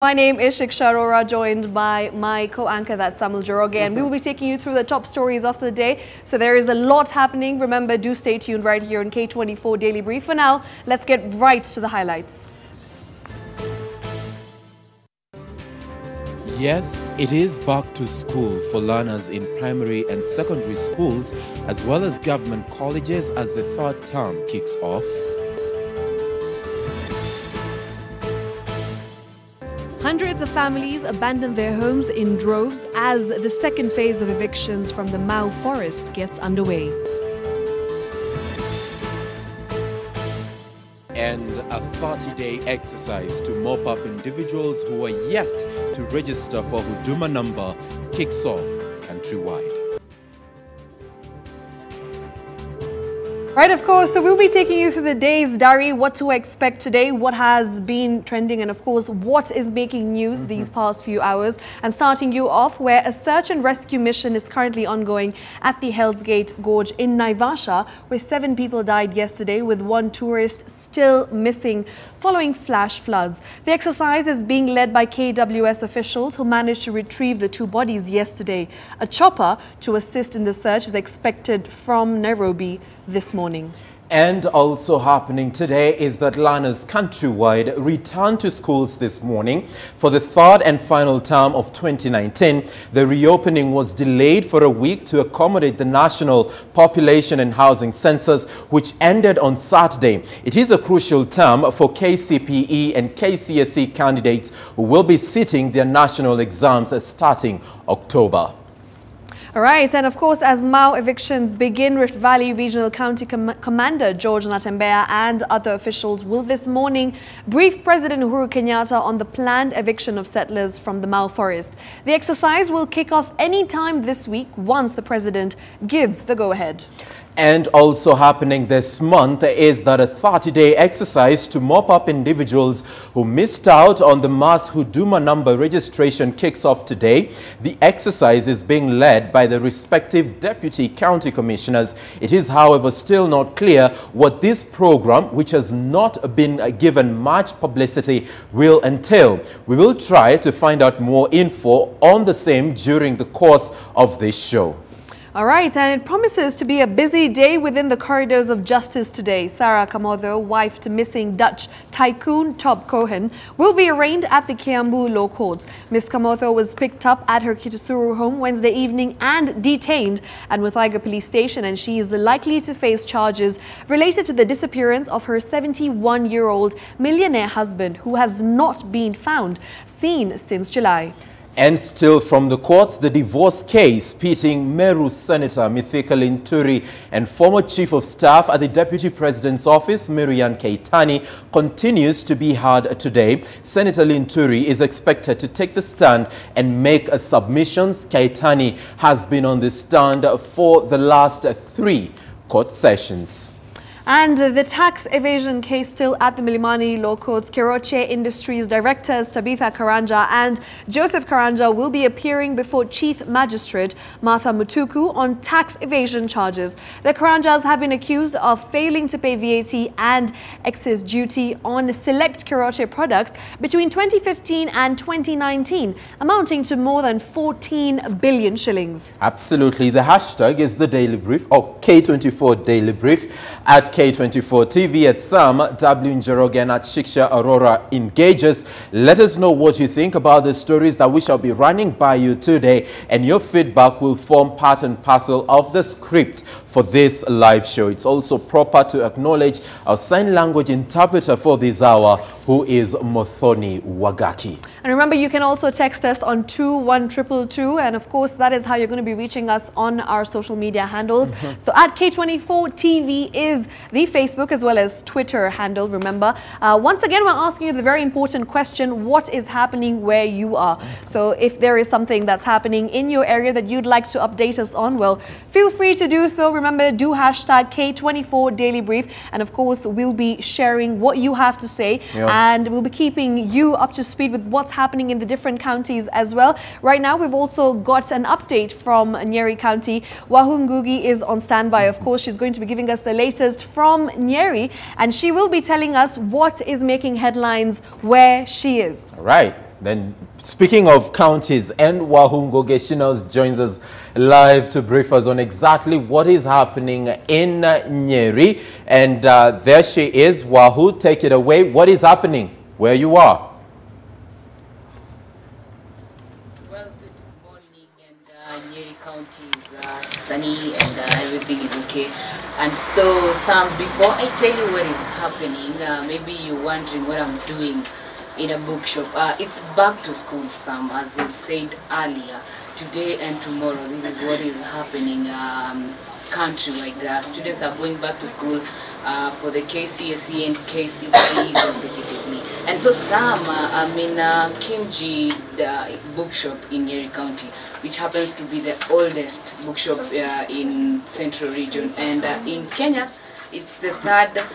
My name is Shiksha, Aroro, joined by my co-anchor, that's Njoroge, and we will be taking you through the top stories of the day. So there is a lot happening. Remember, do stay tuned right here on K24 Daily Brief. For now, let's get right to the highlights. Yes, it is back to school for learners in primary and secondary schools, as well as government colleges as the third term kicks off. Hundreds of families abandon their homes in droves as the second phase of evictions from the Mau forest gets underway. And a 30-day exercise to mop up individuals who are yet to register for Huduma number kicks off countrywide. Right, of course, so we'll be taking you through the day's diary, what to expect today, what has been trending, and of course, what is making news these past few hours. And starting you off, where a search and rescue mission is currently ongoing at the Hell's Gate Gorge in Naivasha, where 7 people died yesterday, with 1 tourist still missing following flash floods. The exercise is being led by KWS officials who managed to retrieve the 2 bodies yesterday. A chopper to assist in the search is expected from Nairobi this morning. And also happening today is that learners countrywide returned to schools this morning for the third and final term of 2019. The reopening was delayed for a week to accommodate the National Population and Housing Census, which ended on Saturday. It is a crucial term for KCPE and KCSE candidates who will be sitting their national exams starting October. All right, and of course, as Mau evictions begin, Rift Valley Regional County Commander George Natembeya and other officials will this morning brief President Uhuru Kenyatta on the planned eviction of settlers from the Mau forest. The exercise will kick off any time this week once the president gives the go-ahead. And also happening this month is that a 30-day exercise to mop up individuals who missed out on the mass Huduma number registration kicks off today. The exercise is being led by the respective deputy county commissioners. It is, however, still not clear what this program, which has not been given much publicity, will entail. We will try to find out more info on the same during the course of this show. All right, and it promises to be a busy day within the corridors of justice today. Sarah Kamotho, wife to missing Dutch tycoon Top Cohen, will be arraigned at the Kiambu Law Courts. Ms. Kamotho was picked up at her Kitusuru home Wednesday evening and detained at Muthaiga Police Station, and she is likely to face charges related to the disappearance of her 71-year-old millionaire husband, who has not been seen since July. And still from the courts, the divorce case pitting Meru Senator Mithika Linturi and former Chief of Staff at the Deputy President's Office, Miriam Keitani, continues to be heard today. Senator Linturi is expected to take the stand and make submissions. Keitani has been on the stand for the last 3 court sessions. And the tax evasion case still at the Milimani Law Courts. Keroche Industries directors Tabitha Karanja and Joseph Karanja will be appearing before Chief Magistrate Martha Mutuku on tax evasion charges. The Karanjas have been accused of failing to pay VAT and excise duty on select Keroche products between 2015 and 2019, amounting to more than 14 billion shillings. Absolutely. The hashtag is the Daily Brief, or K24 Daily Brief, at K24 TV, at Sam W. Njoroge, and at Shiksha Aroro engages. Let us know what you think about the stories that we shall be running by you today, and your feedback will form part and parcel of the script for this live show. It's also proper to acknowledge our sign language interpreter for this hour, who is Mothoni Wagaki. And remember, you can also text us on 21222, and of course that is how you're going to be reaching us on our social media handles. So at K24 TV is the Facebook as well as Twitter handle. Remember, once again, we're asking you the very important question: what is happening where you are? So if there is something that's happening in your area that you'd like to update us on, well, feel free to do so. Remember, do hashtag K24 Daily Brief, and of course we'll be sharing what you have to say, and we'll be keeping you up to speed with what's happening in the different counties as well. Right now, we've also got an update from Nyeri County. Wahungugi is on standby. Of course, she's going to be giving us the latest from Nyeri, and she will be telling us what is making headlines where she is. All right. Then, speaking of counties, and Njoroge joins us live to brief us on exactly what is happening in Nyeri. And there she is. Wahu, take it away. What is happening where you are? Well, good morning, and Nyeri County is sunny and everything is okay. And so, Sam, before I tell you what is happening, maybe you're wondering what I'm doing in a bookshop. It's back to school, Sam, as you said earlier. Today and tomorrow, this is what is happening countrywide. Students are going back to school for the KCSE and KCTE consecutively. And so, Sam, I'm in Kimji bookshop in Nyeri County, which happens to be the oldest bookshop in Central Region. And in Kenya, it's the third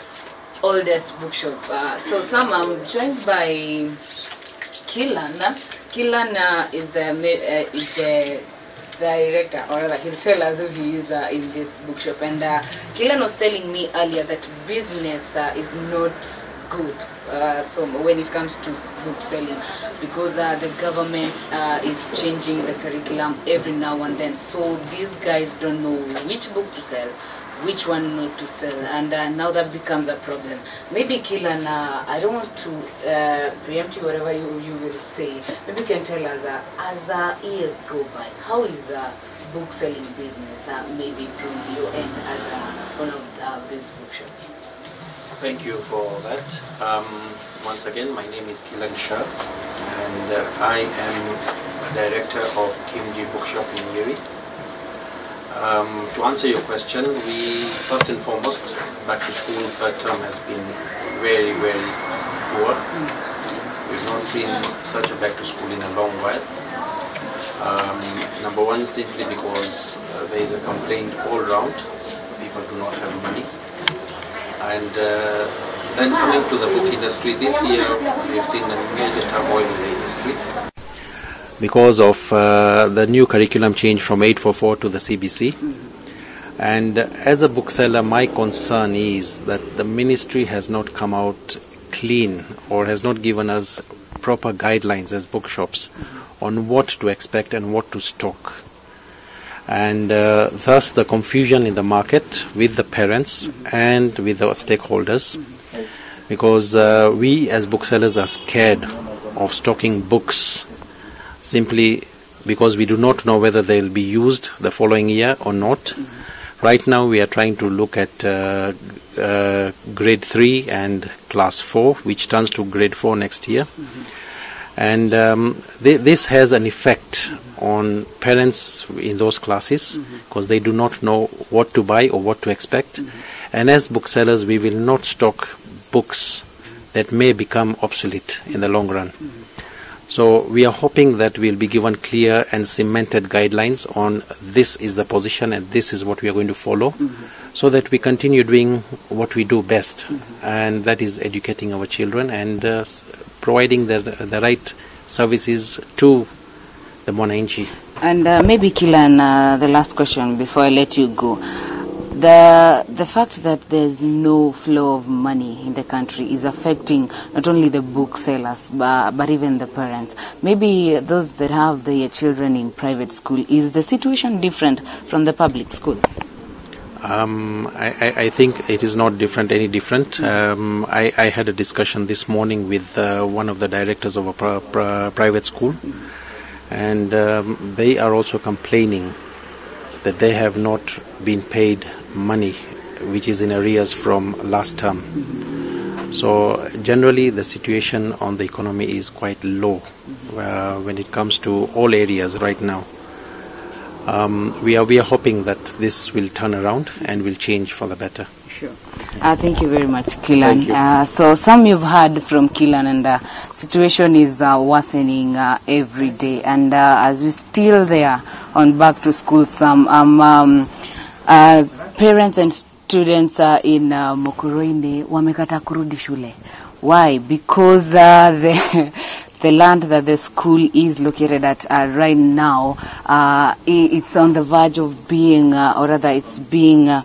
oldest bookshop. So Sam, I'm joined by Kilan. Kilan is the director, or rather he'll tell us who he is in this bookshop. And Kilan was telling me earlier that business is not good so when it comes to book selling, because the government is changing the curriculum every now and then. So these guys don't know which book to sell, which one not to sell, and now that becomes a problem. Maybe Kilan, I don't want to preempt you whatever you will say. Maybe you can tell us as years go by, how is book selling business maybe from your end as one of this bookshop? Thank you for that. Once again, my name is Kilan Shah, and I am director of Kimji Bookshop in Nyeri. To answer your question, we first and foremost, back to school third term has been very, very poor. We've not seen such a back to school in a long while. Number one, simply because there is a complaint all round. People do not have money. And then coming to the book industry, this year we've seen a major turmoil in the industry because of the new curriculum change from 844 to the CBC. And as a bookseller, my concern is that the ministry has not come out clean or has not given us proper guidelines as bookshops on what to expect and what to stock. And thus the confusion in the market with the parents and with the stakeholders, because we as booksellers are scared of stocking books simply because we do not know whether they will be used the following year or not. Right now we are trying to look at grade 3 and class 4, which turns to grade 4 next year. And this has an effect on parents in those classes because they do not know what to buy or what to expect. And as booksellers, we will not stock books that may become obsolete in the long run. So we are hoping that we'll be given clear and cemented guidelines on this is the position and this is what we are going to follow, so that we continue doing what we do best, and that is educating our children and providing the right services to the Mwananchi. And maybe Kilan, the last question before I let you go. The fact that there's no flow of money in the country is affecting not only the booksellers but even the parents. Maybe those that have their children in private school, is the situation different from the public schools? I think it is not any different. I had a discussion this morning with one of the directors of a private school, and they are also complaining that they have not been paid money which is in arrears from last term. So generally the situation on the economy is quite low when it comes to all areas right now. We are hoping that this will turn around and will change for the better. Sure. Thank you very much, Kilan. So some you've heard from Kilan, and the situation is worsening every day. And as we're still there on back to school, some parents and students in Mukurweini wamekata kurudi shule. Why? Because the land that the school is located at right now, it's on the verge of being, or rather it's being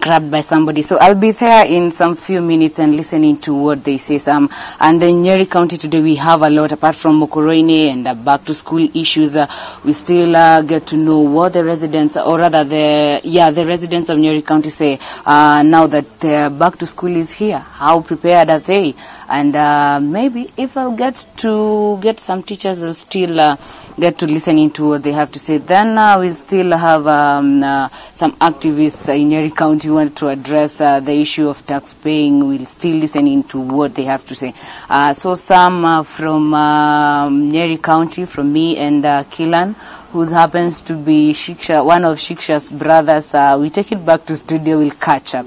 grabbed by somebody. So I'll be there in some few minutes and listening to what they say. And then Nyeri County today, we have a lot, apart from Mokorone and back to school issues. We still get to know what the residents, or rather the residents of Nyeri County say now that their back to school is here. How prepared are they? And maybe if I'll get to get some teachers, will still get to listening to what they have to say. Then we still have some activists in Nyeri County who want to address the issue of tax paying. We'll still listening to what they have to say. So some from Nyeri County, from me and Kilan, who happens to be Shiksha, one of Shiksha's brothers. We take it back to studio. We'll catch up.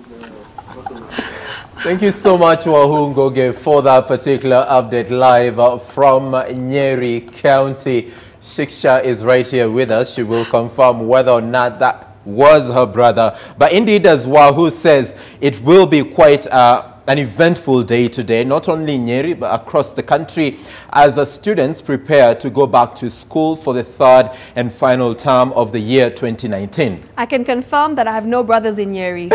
Thank you so much, Njoroge, for that particular update live from Nyeri County. Shiksha is right here with us. She will confirm whether or not that was her brother. But indeed, as Wahoo says, it will be quite an eventful day today, not only in Nyeri, but across the country, as the students prepare to go back to school for the third and final term of the year 2019. I can confirm that I have no brothers in Nyeri.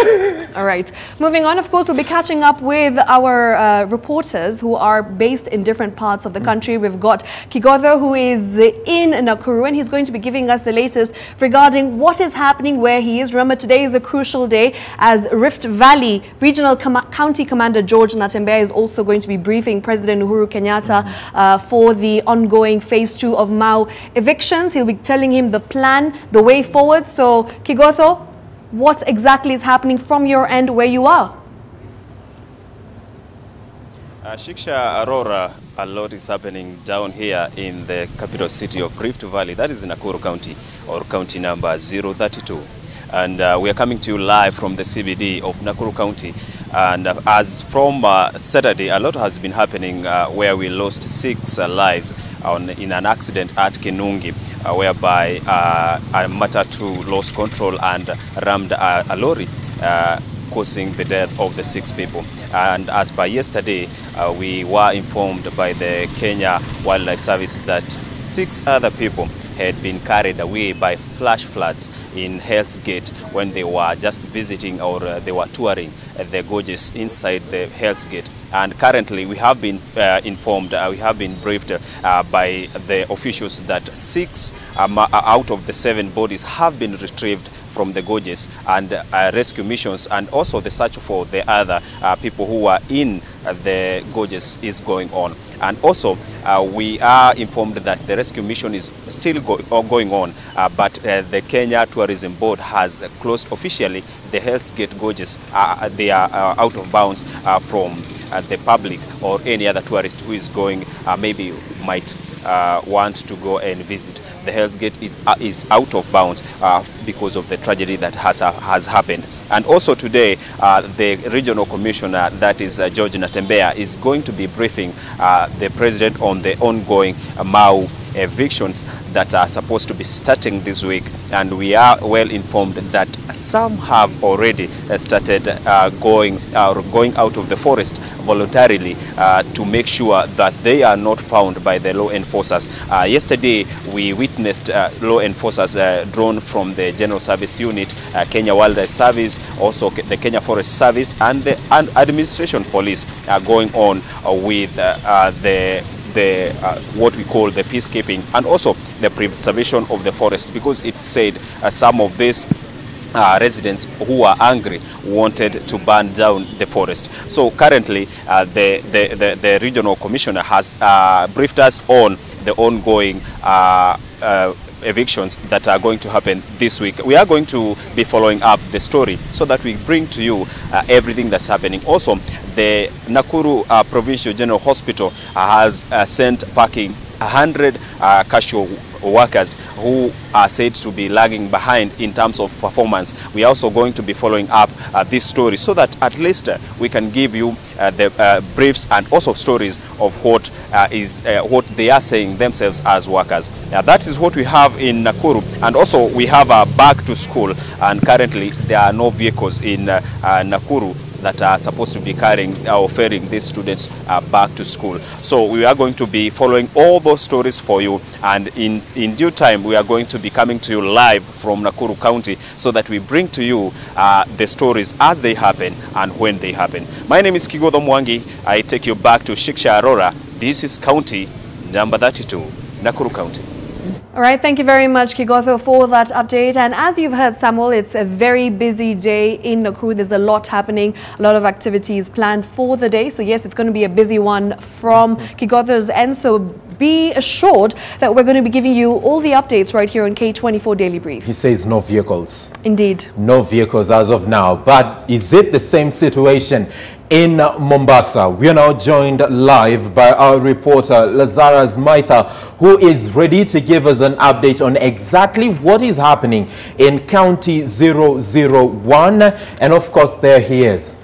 All right. Moving on, of course, we'll be catching up with our reporters who are based in different parts of the country. We've got K24, who is in Nakuru, and he's going to be giving us the latest regarding what is happening where he is. Remember, today is a crucial day as Rift Valley Regional County Commander George Natembeya is also going to be briefing President Uhuru Kenyatta for the ongoing phase 2 of Mau evictions. He'll be telling him the plan, the way forward. So, K24, what exactly is happening from your end where you are? Shiksha, Aroro, a lot is happening down here in the capital city of Rift Valley. That is in Nakuru County, or county number 032. And we are coming to you live from the CBD of Nakuru County. And as from Saturday, a lot has been happening where we lost 6 lives in an accident at Kinungi, whereby a matatu lost control and rammed a lorry, causing the death of the 6 people. And as by yesterday, we were informed by the Kenya Wildlife Service that 6 other people had been carried away by flash floods in Hell's Gate when they were just visiting, or they were touring the gorges inside the Hell's Gate. And currently we have been informed, we have been briefed by the officials that 6 out of the 7 bodies have been retrieved from the gorges, and rescue missions and also the search for the other people who were in the gorges is going on. And also we are informed that the rescue mission is still going on, but the Kenya Tourism Board has closed officially the Hell's Gate gorges. They are out of bounds from the public or any other tourist who is going, maybe might want to go and visit. The Hell's Gate is out of bounds because of the tragedy that has happened. And also today, the regional commissioner, that is George Natembeya, is going to be briefing the president on the ongoing Mau evictions that are supposed to be starting this week. And we are well informed that some have already started going out of the forest voluntarily to make sure that they are not found by the law enforcers. Yesterday, we witnessed law enforcers drawn from the General Service Unit, Kenya Wildlife Service, also the Kenya Forest Service, and the Administration Police going on with what we call the peacekeeping and also the preservation of the forest, because it said some of these residents who are angry wanted to burn down the forest. So currently the regional commissioner has briefed us on the ongoing evictions that are going to happen this week. We are going to be following up the story so that we bring to you everything that's happening. Also, the Nakuru Provincial General Hospital has sent packing 100 casual workers who are said to be lagging behind in terms of performance. We are also going to be following up this story so that at least we can give you the briefs and also stories of what what they are saying themselves as workers. That is what we have in Nakuru, and also we have a back to school, and currently there are no vehicles in Nakuru that are supposed to be carrying or ferrying these students back to school. So we are going to be following all those stories for you, and in due time we are going to be coming to you live from Nakuru County so that we bring to you the stories as they happen and when they happen. My name is Kigodho Mwangi. I take you back to Shiksha, Aroro. This is county number 32, Nakuru County. All right, thank you very much, Kigodho, for that update. And as you've heard, Samuel, it's a very busy day in Nakuru. There's a lot happening, a lot of activities planned for the day. So yes, it's going to be a busy one from Kigodho's end. So be assured that we're going to be giving you all the updates right here on K24 Daily Brief. He says no vehicles. Indeed. No vehicles as of now. But is it the same situation in Mombasa? We are now joined live by our reporter Lazarus Maitha, who is ready to give us an update on exactly what is happening in County 001. And of course, there he is.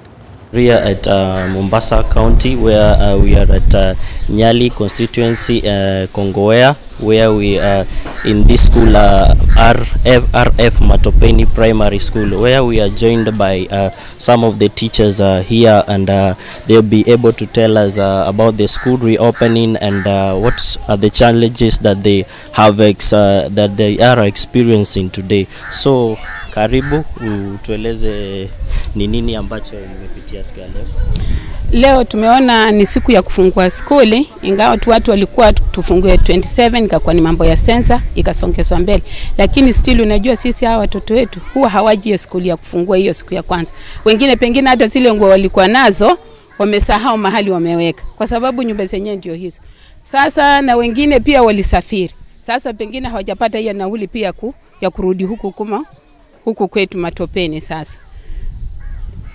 We are at Mombasa County, where we are at Nyali constituency, Kongowea, where we are in this school, RF Matopeni Primary School, where we are joined by some of the teachers here, and they'll be able to tell us about the school reopening and what are the challenges that they have that they are experiencing today. So karibu tueleze ni nini ambacho nimepitia siku ya leo. Leo tumeona ni siku ya kufungua skuli, ingawa watu walikuwa tufungue 27, ikakuwa ni mambo ya sensa ikasongezwa mbele. Lakini still unajua sisi hawa watoto wetu huwa hawaji skuli ya kufungua hiyo siku ya kwanza. Wengine pengine hata zile nguo walikuwa nazo wamesahau mahali wameweka, kwa sababu nyumba zenyewe ndio hizo. Sasa na wengine pia walisafiri. Sasa pengine hawajapata hiyo nauli pia ya kurudi huku kwetu Matopeni sasa.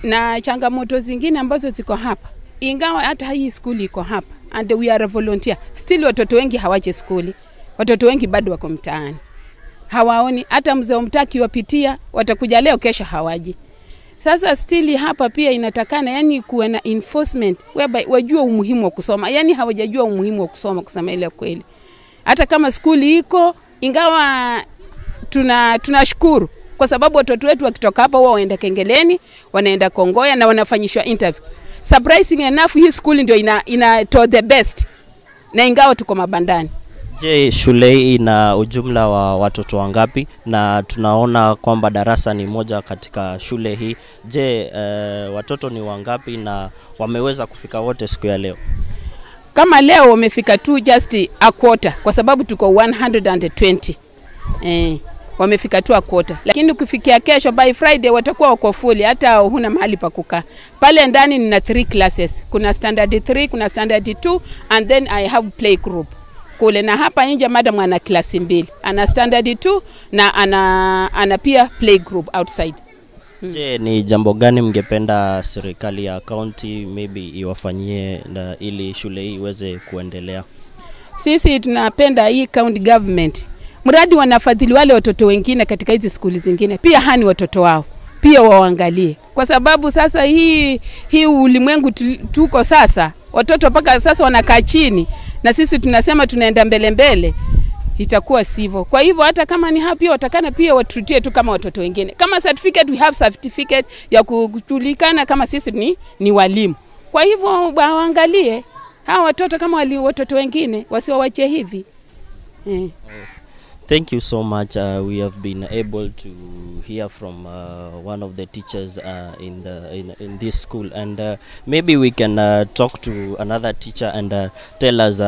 Na changamoto zingine ambazo ziko hapa, ingawa hata hii skuli iko hapa and we are a volunteer, still watoto wengi hawaje skuli. Watoto wengi bado wako mtaani, hawaoni hata mzee mtaki wapitia, watakuja leo kesho hawaji. Sasa still hapa pia inatakana yani kuwe na enforcement whereby wajue umuhimu wa kusoma. Yani hawajajua umuhimu wa kusoma, kusema ile kweli. Hata kama skuli iko, ingawa tunashukuru kwa sababu watoto wetu wakitoka hapa wao waenda Kengeleni, wanaenda Kongoya na wanafanyishwa interview. Surprising enough, hii school ndio ina to the best. Na ingawa tuko mabandani. Je, shule hii ina ujumla wa watoto wangapi? Na tunaona kwamba darasa ni moja katika shule hii. Je, watoto ni wangapi na wameweza kufika wote siku ya leo? Kama leo wamefika tu just a quarter kwa sababu tuko 120. Wamefika tu a quarter. Lakini kufikia kesho by Friday watakuwa wako full, hata huna mahali pa kukaa. Pale ndani nina 3 classes. Kuna standard 3, kuna standard 2 and then I have play group. Kule na hapa nje madam ana klasi 2. Ana standard 2 na ana pia play group outside. Je, ni jambo gani mngependa serikali ya county maybe iwafanyie ili shule hii iweze kuendelea? Sisi tunapenda hii county government mradi wanafadhili wale watoto wengine katika hizi skuli zingine, pia hani watoto wao pia waangalie, kwa sababu sasa hii ulimwengu tuko sasa, watoto paka sasa wanakaa chini na sisi tunasema tunaenda mbele, itakuwa sivyo. Kwa hivyo hata kama ni happy watakana pia watutie tu kama watoto wengine. Kama certificate, we have certificate ya kujulikana kama sisi ni walimu. Kwa hivyo waangalie hawa watoto kama watoto wengine, wasiwache hivi. Thank you so much. We have been able to hear from one of the teachers in this school, and maybe we can talk to another teacher and tell us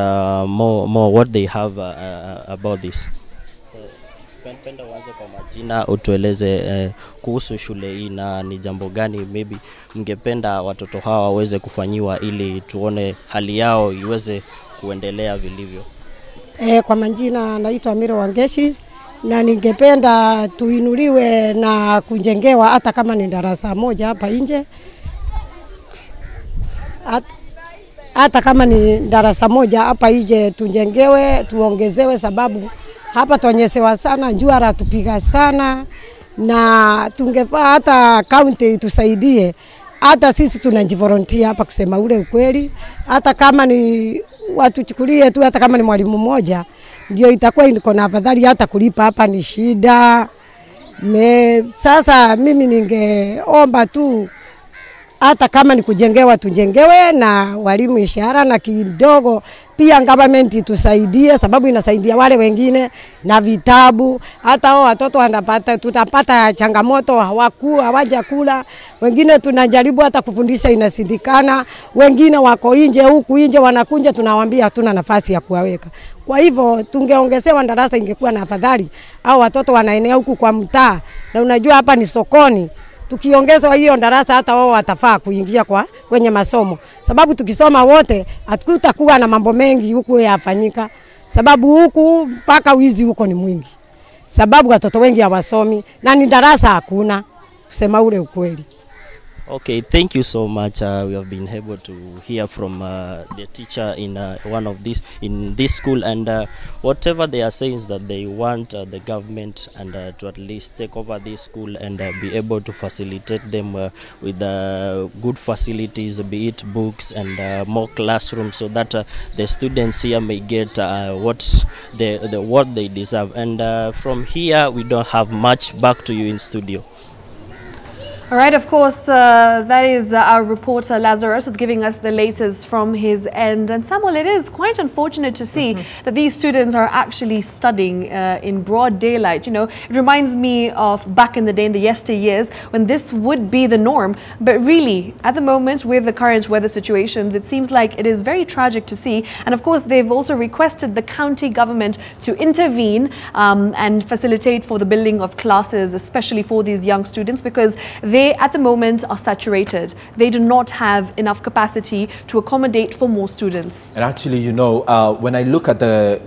more what they have about this. Penda uanze kwa majina, utueleze kuhusu shule hii na ni jambo gani maybe mngependa watoto hawa waweze kufanyiwa ili tuone hali yao iweze kuendelea vilivyo. Kwa majina naitwa Aroro Wangeshi, na ningependa tuinuliwe na kujengewa hata kama ni darasa moja hapa nje. Hata kama ni darasa moja hapa nje tujengewe, tuongezewe, sababu hapa tuonyesewa sana, jua ratupiga sana, na tungefaa hata county tusaidie. Hata sisi tunajivolunteer hapa kusema ule ukweli, hata kama ni watu chukulie tu, hata kama ni mwalimu mmoja ndio itakuwa iko na afadhali, hata kulipa hapa ni shida. Sasa mimi ningeomba tu hata kama ni kujengewa tujengewe na walimu ishara na kidogo pia government tusaidie, sababu inasaidia wale wengine na vitabu. Hata hao watoto wanapata, tutapata changamoto, hawaja kula. Wengine tunajaribu hata kufundisha inasindikana, wengine wako nje, huku nje wanakunja, tunawaambia hatuna nafasi ya kuwaweka. Kwa hivyo tungeongezewa darasa ingekuwa na afadhali. Hao watoto wanaenea huku kwa mtaa, na unajua hapa ni sokoni. Tukiongeza hiyo darasa hata wao watafaa kuingia kwenye masomo. Sababu tukisoma wote hatutakuwa na mambo mengi huku yafanyika. Sababu huku mpaka wizi huko ni mwingi. Sababu watoto wengi hawasomi na ni darasa hakuna. Kusema ule ukweli. Okay, thank you so much. We have been able to hear from the teacher in in this school, and whatever they are saying is that they want the government and to at least take over this school and be able to facilitate them with good facilities, be it books and more classrooms, so that the students here may get what they deserve. And from here, we don't have much. Back to you in studio. All right, of course, that is our reporter Lazarus is giving us the latest from his end. And Samuel, it is quite unfortunate to see that these students are actually studying in broad daylight. You know, it reminds me of back in the day, in the yesteryears, when this would be the norm. But really, at the moment, with the current weather situations, it seems like it is very tragic to see. And of course, they've also requested the county government to intervene and facilitate for the building of classes, especially for these young students, because they at the moment are saturated. They do not have enough capacity to accommodate for more students. And actually, you know, when I look at the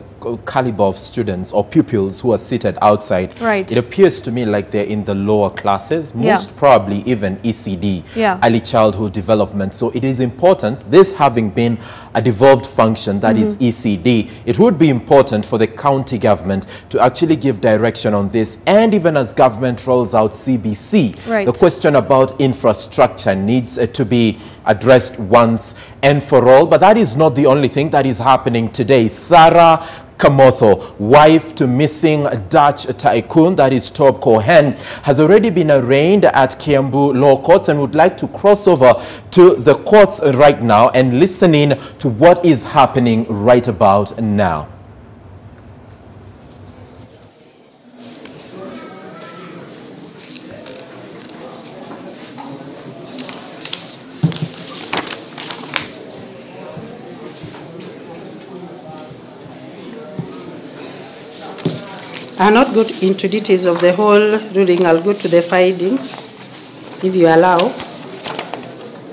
caliber of students or pupils who are seated outside, right, it appears to me like they're in the lower classes, most probably even ECD, early childhood development. So it is important, this having been a devolved function that is ECD, it would be important for the county government to actually give direction on this. And even as government rolls out CBC, the question about infrastructure needs to be addressed once and for all. But that is not the only thing that is happening today. Sarah Kamotho, wife to missing Dutch tycoon, that is Top Cohen, has already been arraigned at Kiambu Law Courts and would like to cross over to the courts right now and listen in to what is happening right about now. I'll not go into details of the whole ruling. I'll go to the findings, if you allow.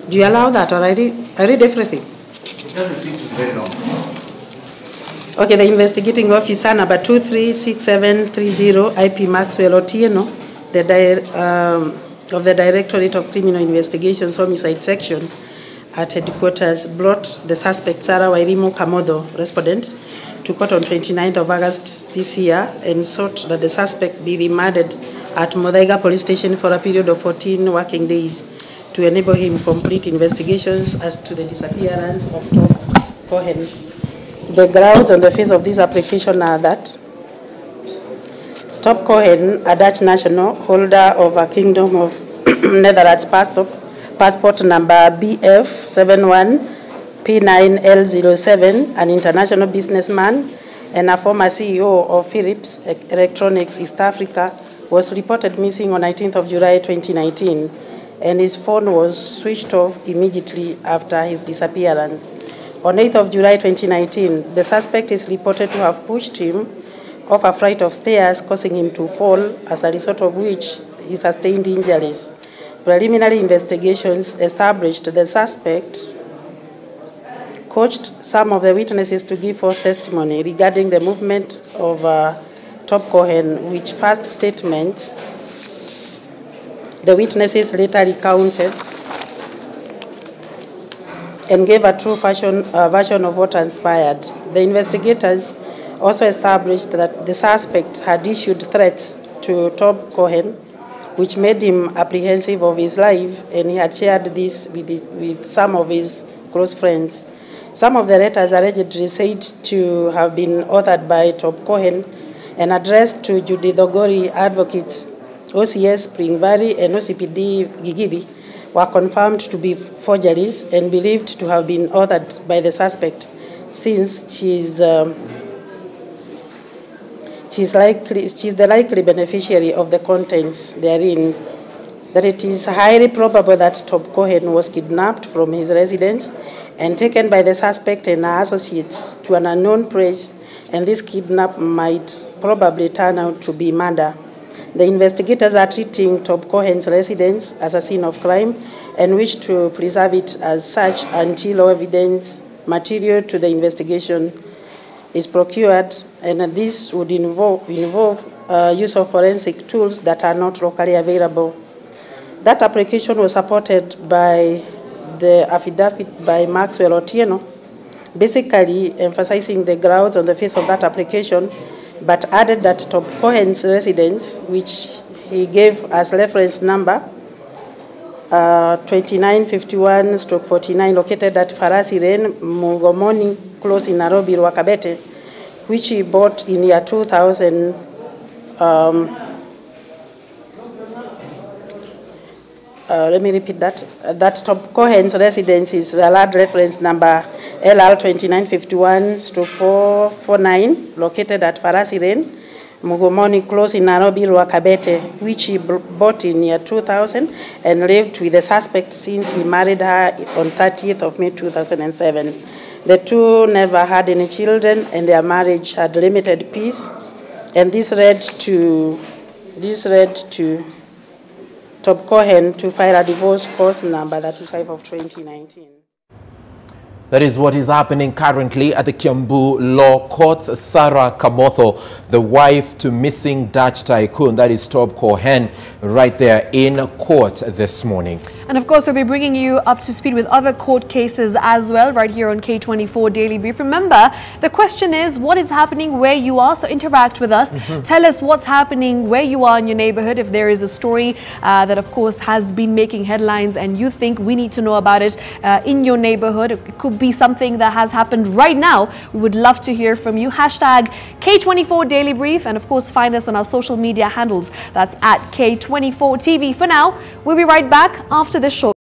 Do you allow that, or I read everything? It doesn't seem to be very long. Okay, the investigating officer number 236730, IP Maxwell Otieno, of the Directorate of Criminal Investigations Homicide Section at headquarters, brought the suspect Sarah Wairimo Kamodo, respondent, to court on 29th of August this year and sought that the suspect be remanded at Muthaiga Police Station for a period of 14 working days to enable him complete investigations as to the disappearance of Top Cohen. The grounds on the face of this application are that Top Cohen, a Dutch national, holder of a Kingdom of Netherlands passport number BF71, P9L07, an international businessman and a former CEO of Philips Electronics East Africa, was reported missing on 19th of July 2019, and his phone was switched off immediately after his disappearance. On 8th of July 2019, the suspect is reported to have pushed him off a flight of stairs, causing him to fall, as a result of which he sustained injuries. Preliminary investigations established the suspect coached some of the witnesses to give false testimony regarding the movement of Top Cohen, which first statements the witnesses later recounted and gave a true version of what transpired. The investigators also established that the suspect had issued threats to Top Cohen, which made him apprehensive of his life, and he had shared this with some of his close friends. Some of the letters allegedly said to have been authored by Top Cohen and addressed to Judy Thogori advocates, OCS Spring Valley and OCPD Gigiri, were confirmed to be forgeries and believed to have been authored by the suspect, since she's the likely beneficiary of the contents therein, that it is highly probable that Top Cohen was kidnapped from his residence and taken by the suspect and her associates to an unknown place, and this kidnap might probably turn out to be murder. The investigators are treating Top Cohen's residence as a scene of crime and wish to preserve it as such until all evidence material to the investigation is procured, and this would involve use of forensic tools that are not locally available. That application was supported by the affidavit by Maxwell Otieno, basically emphasizing the grounds on the face of that application, but added that Top Cohen's residence, which he gave as reference number 2951/49, located at Farasi Lane, Mugomoni, close in Nairobi, Rwakabete, which he bought in year 2000. Let me repeat that. That Top Cohen's residence is the land reference number LR 2951/449, located at Farasi Lane, Mugomoni, close in Nairobi, Rwakabete, which he bought in year 2000 and lived with the suspect since he married her on 30th of May 2007. The two never had any children, and their marriage had limited peace, and this led to Top Cohen to file a divorce cause number 35 of 2019. That is what is happening currently at the Kiambu Law Courts. Sarah Kamotho, the wife to missing Dutch tycoon, that is Top Cohen, right there in court this morning. And of course, we'll be bringing you up to speed with other court cases as well, right here on K24 Daily Brief. Remember, the question is, what is happening where you are? So interact with us. Tell us what's happening where you are in your neighborhood. If there is a story that, of course, has been making headlines and you think we need to know about it in your neighborhood, it could be something that has happened right now. We would love to hear from you. Hashtag K24 Daily Brief. And of course, find us on our social media handles. That's at K24 TV. For now, we'll be right back after this short